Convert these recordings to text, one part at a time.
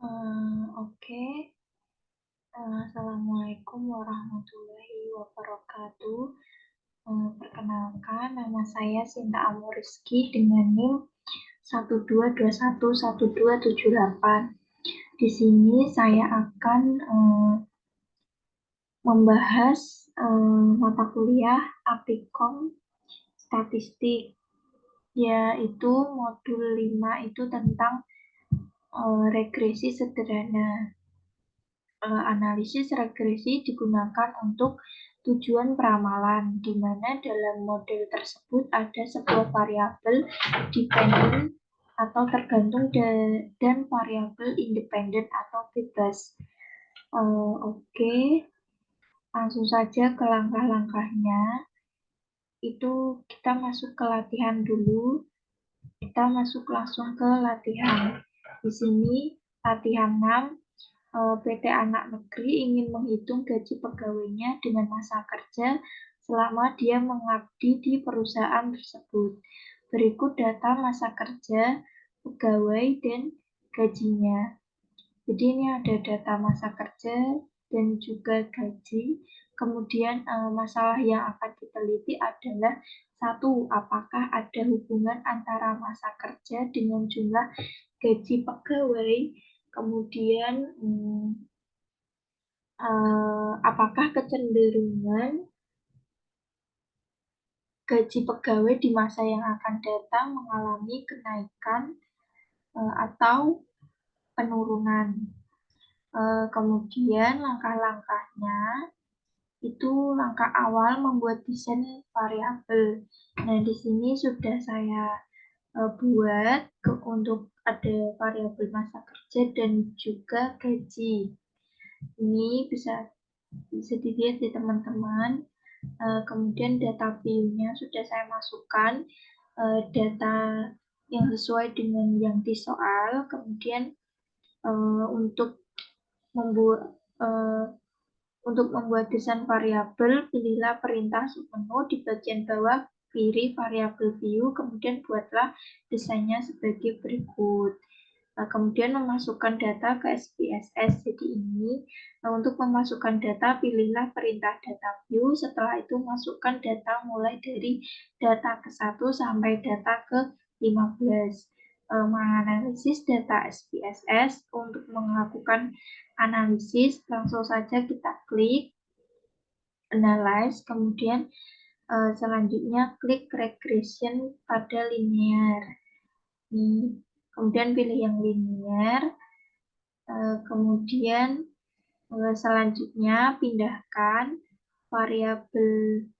Oke. Assalamualaikum warahmatullahi wabarakatuh. Perkenalkan, nama saya Sinta Amuriski dengan NIM 1221127 Di sini saya akan membahas mata kuliah Aptikom Statistik, yaitu modul 5 itu tentang regresi sederhana. Analisis regresi digunakan untuk tujuan peramalan, di mana dalam model tersebut ada sebuah variabel dependent atau tergantung dan variabel independen atau bebas. Oke, langsung saja ke langkah-langkahnya. Itu kita masuk ke latihan dulu. Kita masuk langsung ke latihan. Di sini latihan 6. PT Anak Negeri ingin menghitung gaji pegawainya dengan masa kerja selama dia mengabdi di perusahaan tersebut. Berikut data masa kerja pegawai dan gajinya. Jadi ini ada data masa kerja dan juga gaji. Kemudian masalah yang akan diteliti adalah satu, apakah ada hubungan antara masa kerja dengan jumlah gaji pegawai. Kemudian apakah kecenderungan gaji pegawai di masa yang akan datang mengalami kenaikan atau penurunan. Kemudian langkah-langkahnya itu langkah awal membuat desain variabel. Nah, di sini sudah saya buat untuk ada variabel masa kerja dan juga gaji. Ini bisa dilihat di teman-teman. Kemudian data view-nya sudah saya masukkan, data yang sesuai dengan yang di soal. Kemudian untuk membuat desain variabel, pilihlah perintah submenu di bagian bawah kiri variabel view, kemudian buatlah desainnya sebagai berikut. Kemudian memasukkan data ke SPSS. Jadi ini untuk memasukkan data, pilihlah perintah data view. Setelah itu masukkan data mulai dari data ke-1 sampai data ke-15. Menganalisis data SPSS. Untuk melakukan analisis, langsung saja kita klik Analyze, kemudian selanjutnya klik Regression pada linear. Kemudian pilih yang linear. Kemudian selanjutnya pindahkan variabel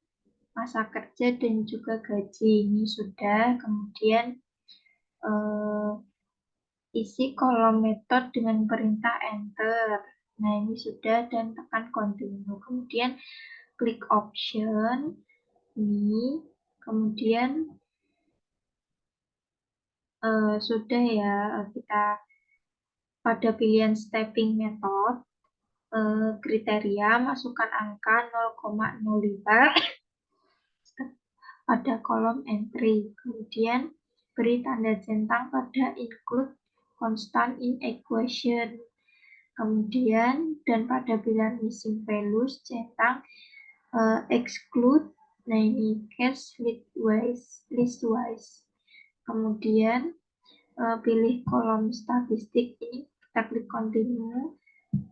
masa kerja dan juga gaji. Ini sudah. Kemudian isi kolom metode dengan perintah enter. Nah, ini sudah, dan tekan continue. Kemudian klik option ini. Kemudian sudah ya, kita pada pilihan stepping method, kriteria masukkan angka 0,05 pada kolom entry. Kemudian beri tanda centang pada include constant in equation. Kemudian dan pada pilihan missing values centang exclude. Nah, ini case listwise. Kemudian pilih kolom statistik ini, kita klik continue.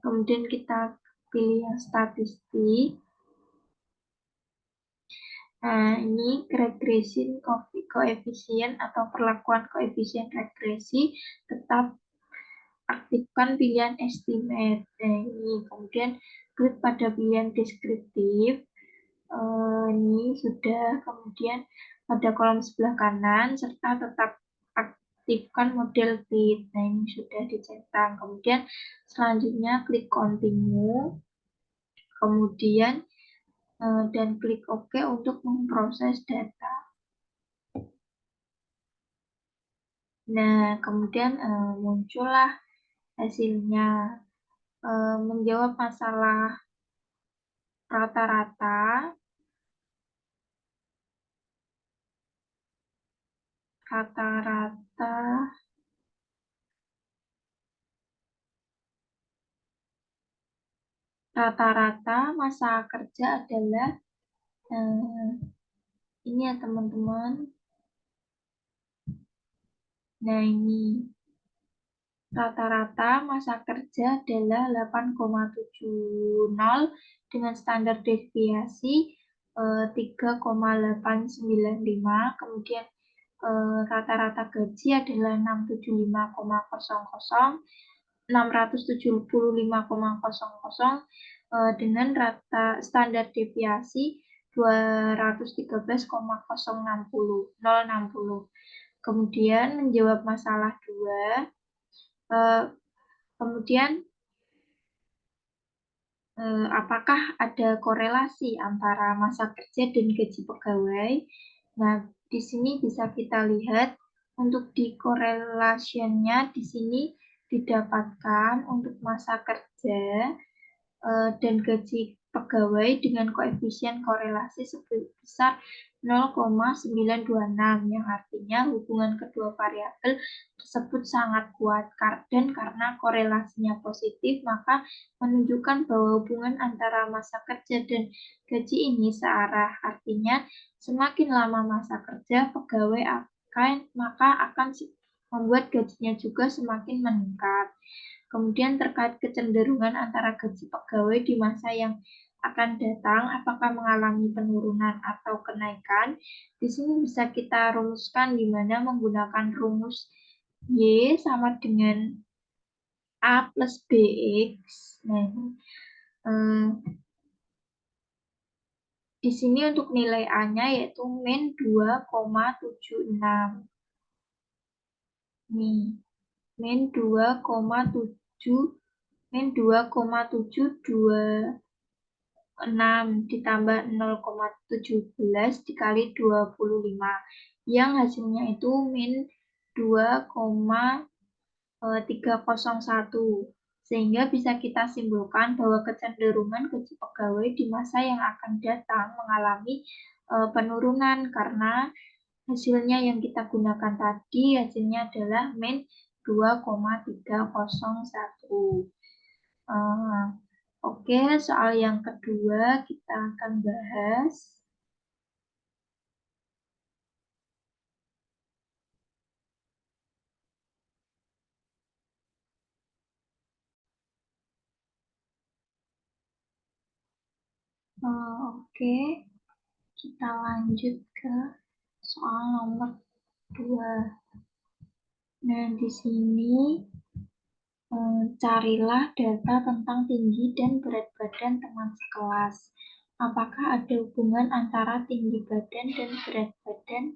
Kemudian kita pilih yang statistik. Nah, ini regresi koefisien atau perlakuan koefisien regresi, tetap aktifkan pilihan estimate. Nah, ini kemudian klik pada pilihan deskriptif. Ini sudah. Kemudian pada kolom sebelah kanan serta tetap aktifkan model fit. Nah, ini sudah dicentang. Kemudian selanjutnya klik continue. Kemudian dan klik OK untuk memproses data. Nah, kemudian muncullah hasilnya. Menjawab masalah rata-rata, rata-rata masa kerja adalah eh, ini ya teman-teman. Nah, ini rata-rata masa kerja adalah 8,70 dengan standar deviasi 3,895. Kemudian rata-rata gaji adalah 675,00 dengan rata standar deviasi 213,060. Kemudian menjawab masalah 2. Kemudian apakah ada korelasi antara masa kerja dan gaji pegawai? Nah, di sini bisa kita lihat untuk di correlation-nya di sini didapatkan untuk masa kerja dan gaji pegawai dengan koefisien korelasi sebesar 0,926 yang artinya hubungan kedua variabel tersebut sangat kuat dan karena korelasinya positif maka menunjukkan bahwa hubungan antara masa kerja dan gaji ini searah. Artinya semakin lama masa kerja pegawai akan membuat gajinya juga semakin meningkat. Kemudian terkait kecenderungan antara gaji pegawai di masa yang akan datang, apakah mengalami penurunan atau kenaikan? Di sini bisa kita rumuskan di mana menggunakan rumus Y sama dengan A plus BX. Nah, eh, di sini untuk nilai A-nya yaitu min 2,76. Nih, min 2,7 min 2,726 ditambah 0,17 dikali 25 yang hasilnya itu min 2,301 sehingga bisa kita simpulkan bahwa kecenderungan gaji pegawai di masa yang akan datang mengalami penurunan karena hasilnya yang kita gunakan tadi hasilnya adalah min 2,301. Oke, soal yang kedua kita akan bahas. Oke, kita lanjut ke soal nomor 2. Nah, di sini carilah data tentang tinggi dan berat badan teman sekelas. Apakah ada hubungan antara tinggi badan dan berat badan?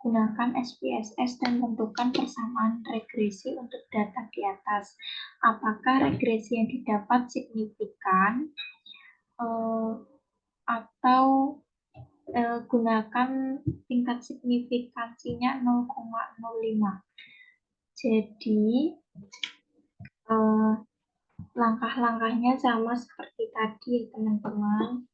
Gunakan SPSS dan tentukan persamaan regresi untuk data di atas. Apakah regresi yang didapat signifikan atau gunakan tingkat signifikansinya 0,05. Jadi langkah-langkahnya sama seperti tadi teman-teman.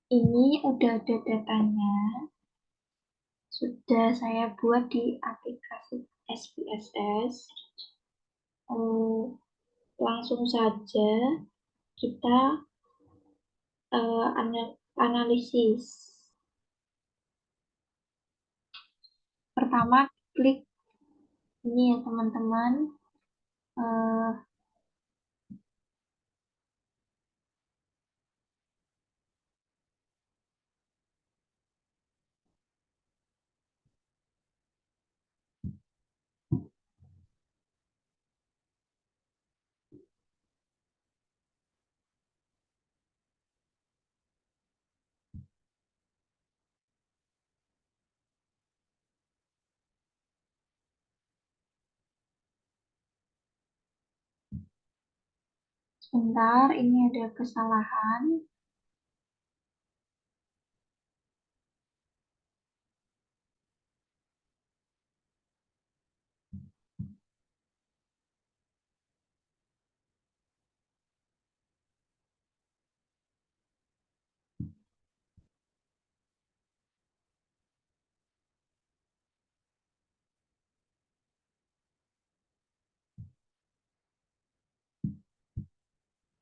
Ini udah ada datanya. Sudah saya buat di aplikasi SPSS. Langsung saja kita analisis. Pertama, klik ini ya teman-teman. Sebentar, ini ada kesalahan.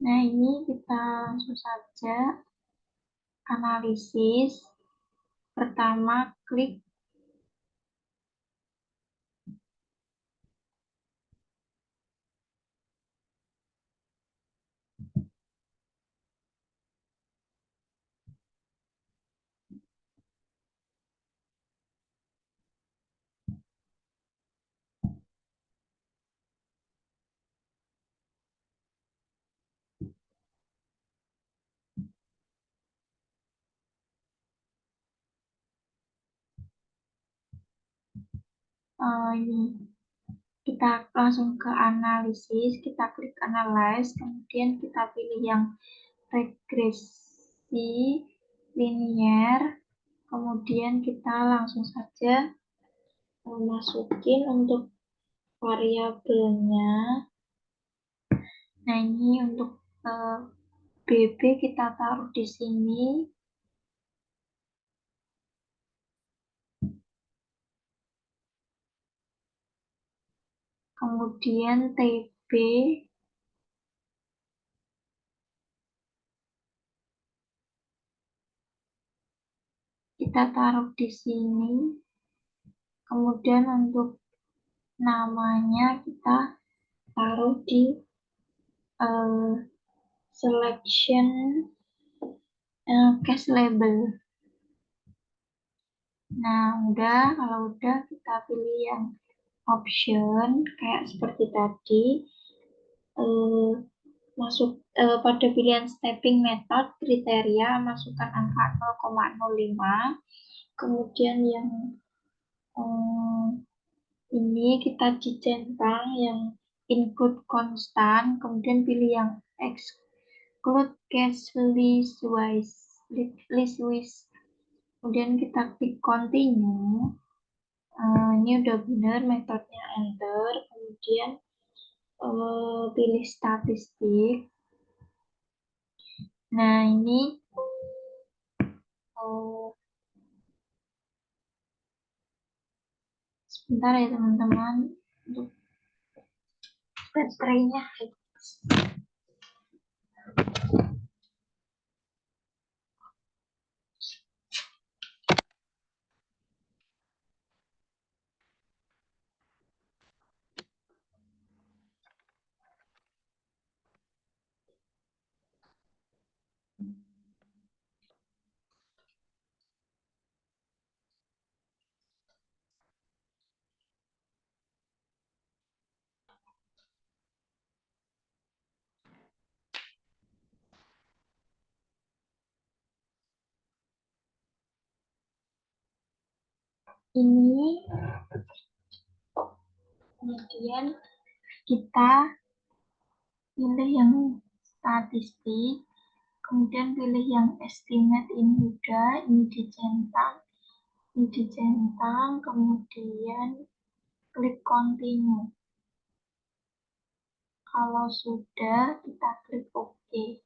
Nah, ini kita langsung saja analisis. Pertama, klik ini. Kita langsung ke analisis, kita klik analyze, kemudian kita pilih yang regresi linear, kemudian kita langsung saja masukin untuk variabelnya. Nah, ini untuk BB kita taruh di sini. Kemudian TB kita taruh di sini. Kemudian untuk namanya kita taruh di selection case label. Nah, kalau udah kita pilih yang option kayak seperti tadi. Masuk pada pilihan stepping method kriteria masukkan angka 0,05. Kemudian yang ini kita dicentang yang include constant, kemudian pilih yang exclude case list with. Kemudian kita klik continue. Ini udah benar metodenya, enter. Kemudian pilih statistik. Nah, ini sebentar ya teman-teman untuk baterainya. Ini kemudian kita pilih yang statistik, kemudian pilih yang estimate, ini udah, ini dicentang, kemudian klik continue. Kalau sudah, kita klik OK.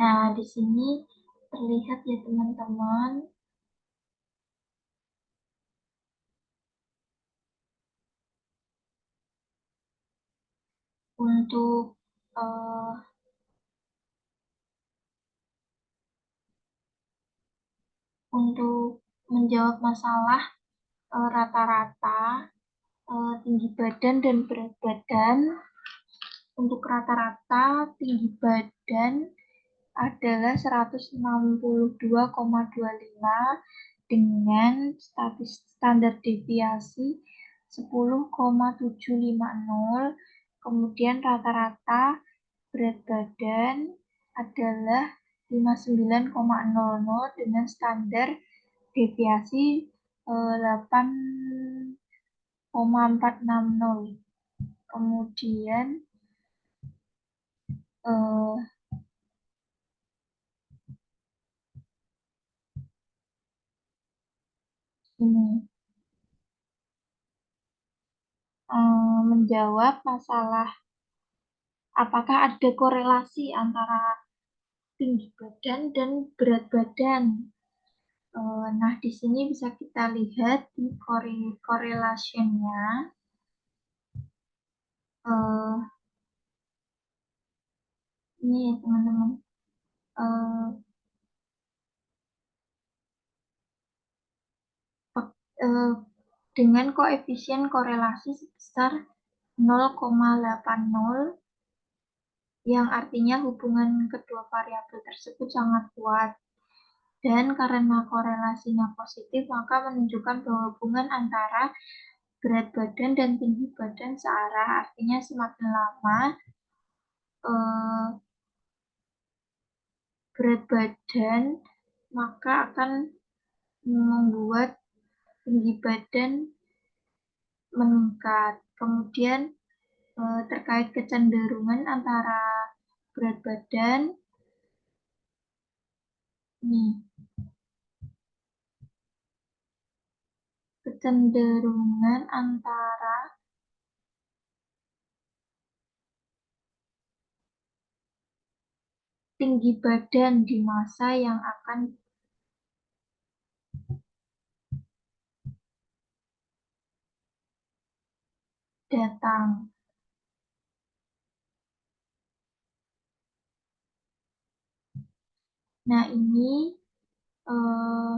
Nah, di sini terlihat ya teman-teman. Untuk menjawab masalah rata-rata tinggi badan dan berat badan. Untuk rata-rata tinggi badan adalah 162,25 dengan standar deviasi 10,750. Kemudian rata-rata berat badan adalah 59,00 dengan standar deviasi 8,460. Kemudian ini menjawab masalah apakah ada korelasi antara tinggi badan dan berat badan. Nah, di sini bisa kita lihat di correlation-nya. Ini ya teman-teman. Eh, eh, dengan koefisien korelasi sebesar 0,80, yang artinya hubungan kedua variabel tersebut sangat kuat. Dan karena korelasinya positif, maka menunjukkan bahwa hubungan antara berat badan dan tinggi badan searah. Artinya semakin lama eh, berat badan, maka akan membuat tinggi badan meningkat. Kemudian terkait kecenderungan antara berat badan, nih, kecenderungan antara tinggi badan di masa yang akan datang. Nah, ini eh,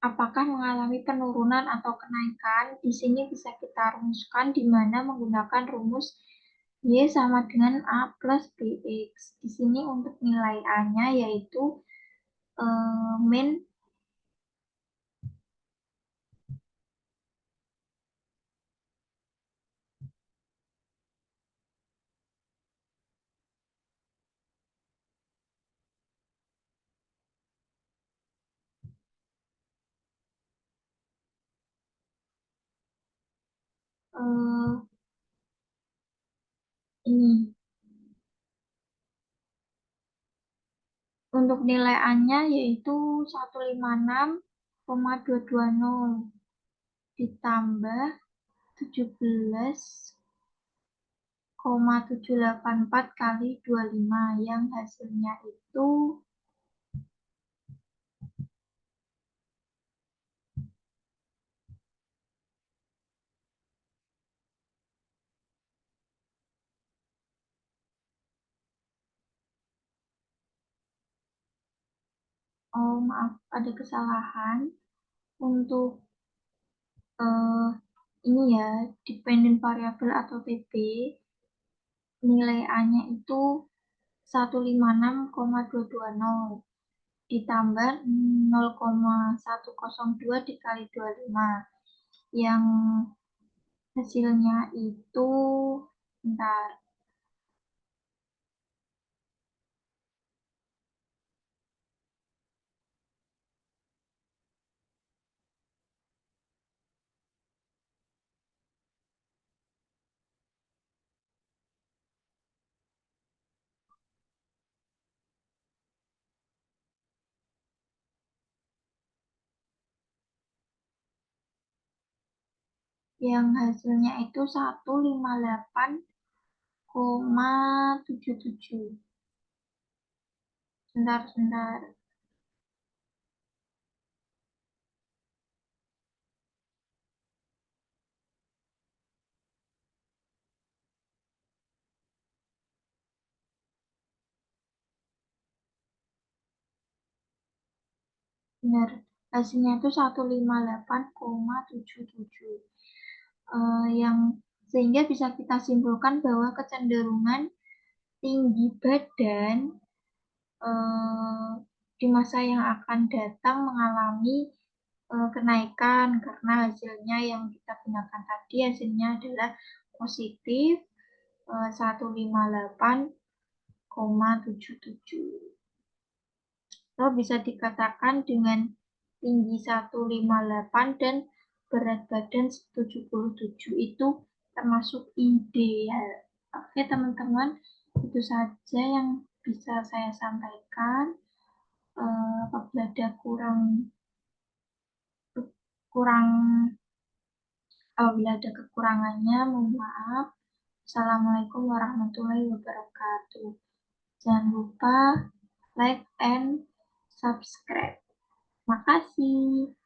apakah mengalami penurunan atau kenaikan? Di sini bisa kita rumuskan di mana menggunakan rumus Y sama dengan A plus BX. Di sini untuk nilai A-nya yaitu min eh, ini. Untuk nilai A-nya yaitu 156,220 ditambah 17,784 kali 25 yang hasilnya itu 0, maaf ada kesalahan untuk ini ya, dependent variable atau TB, nilai A-nya itu 156,220 ditambah 0,102 dikali 25 yang hasilnya itu, bentar, yang hasilnya itu 158,77. Sebentar. Benar, hasilnya itu 158,77. Yang sehingga bisa kita simpulkan bahwa kecenderungan tinggi badan eh, di masa yang akan datang mengalami kenaikan karena hasilnya yang kita gunakan tadi hasilnya adalah positif 158,77. Atau bisa dikatakan dengan tinggi 158 dan berat badan 77 itu termasuk ideal. Oke teman-teman, itu saja yang bisa saya sampaikan. Apabila ada kurang apabila ada kekurangannya, mohon maaf. Assalamualaikum warahmatullahi wabarakatuh. Jangan lupa like and subscribe. Makasih.